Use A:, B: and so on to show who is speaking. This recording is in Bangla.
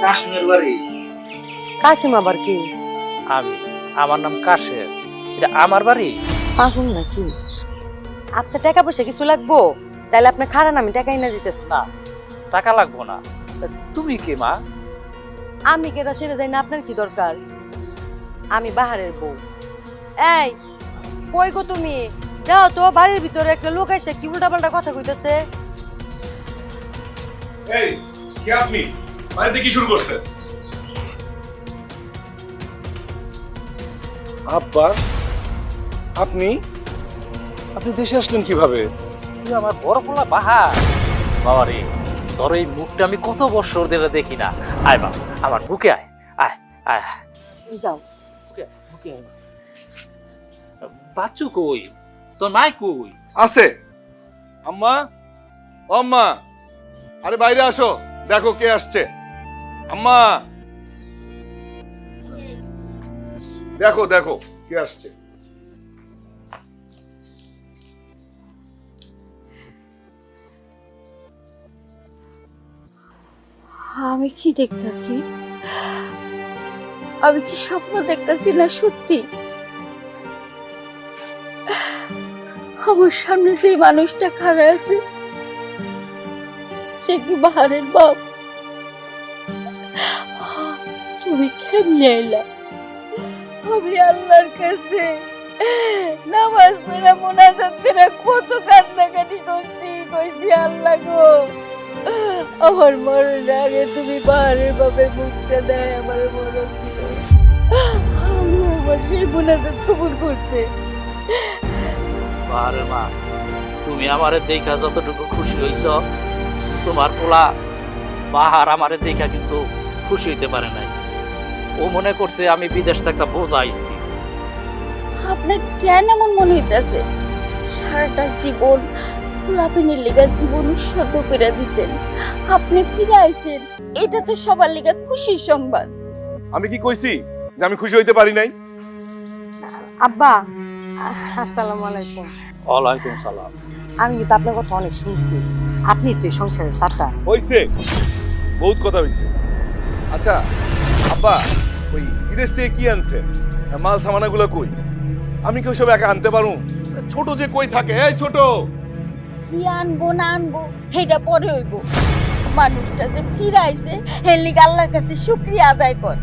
A: কাশিমের বাড়ি।
B: কাশিম আবার কি?
A: আমি, আমার নাম কাশেম। এটা আমার বাড়ি।
B: পাগল নাকি? আপনার টাকা পয়সা কিছু লাগবো? তাহলে আপনার খারান আমি টাকা এনে দিতেছি।
A: না, টাকা লাগবো না। তা তুমি কে মা?
B: আমি কেটা সেরে যাই না, আপনার কি দরকার? আমি বাহারের বউ। এই কই গো তুমি? যাও তো, বাড়ির ভিতরে একটা লোক এসে কি উল্টাপাল্টা কথা কইতেছে।
C: এই কে আপনি? বাড়িতে কি শুরু করছেন? আব্বা, আপনি আপনি দেশে আসলেন কিভাবে?
A: তুই আমার বড় পোলা বাহার। বাবা রে, তোর এই মুখটা আমি কত বছর ধরে দেখি না। আয় মা, আমার বুকে আয়। আয় আয়
B: যাও।
A: বুকে আয়, বুকে আয় মা। বাচ্চু কই? তোর মাই কই?
C: আছে। আম্মা, ও আম্মা, আরে বাইরে আসো, দেখো কে আসছে। আম্মা, দেখো দেখো কে আসছে।
D: আমি কি দেখতেছি? আমি কি স্বপ্ন দেখতেছি না সত্যি? আমার সামনে যে মানুষটা খাড়া আছে সে কি বাহারের বাপ? তুমি কেমনে এলা? আমি আল্লাহর কাছে নামাজ পড়া মোনাজাত করে কত কান্নাকাটি কইছি আল্লাহ গো, আমার মরণ আগে তুমি বাহারের বাপের মুখটা দেয় আমার মরণ দিও। আল্লাহ আমার সেই মোনাজাত কবুল করছে।
A: আরে মা, তুমি আমারে দেখা যতটুকু খুশি হইছ, তোমার পোলা বাহার আমারে দেখা কিন্তু খুশি হইতে পারে নাই। ও মনে করছে আমি বিদেশ থেকে বোঝা আইছি।
D: আপনার কেন এমন মনে হইতেছে? সারাটা জীবন গোলাপিনের লিগা জীবন উৎসর্গ করে দিছেন, আপনি ফিরে আইছেন, এটা তো সবার লিগা খুশির সংবাদ।
C: আমি কি কইছি যে আমি খুশি হইতে পারি নাই?
B: আব্বা, আসসালামু আলাইকুম।
A: ওয়ালাইকুম সালাম।
B: আমি কিন্তু আপনার কথা অনেক শুনছি। আপনি তো এই সংসারের সাতা।
C: হইছে, বহুত কথা হইছে। আচ্ছা আব্বা, ওই বিদেশ থেকে কি আনছে? মাল সামানাগুলো কই? আমি কি ওইসব একা আনতে পারুম? ছোট যে কই থাকে, এই ছোট।
D: কি আনবো না আনবো সেটা পরে হইব। মানুষটা যে ফিরে আইছে এর লিগা আল্লাহর কাছে শুকরিয়া আদায় কর।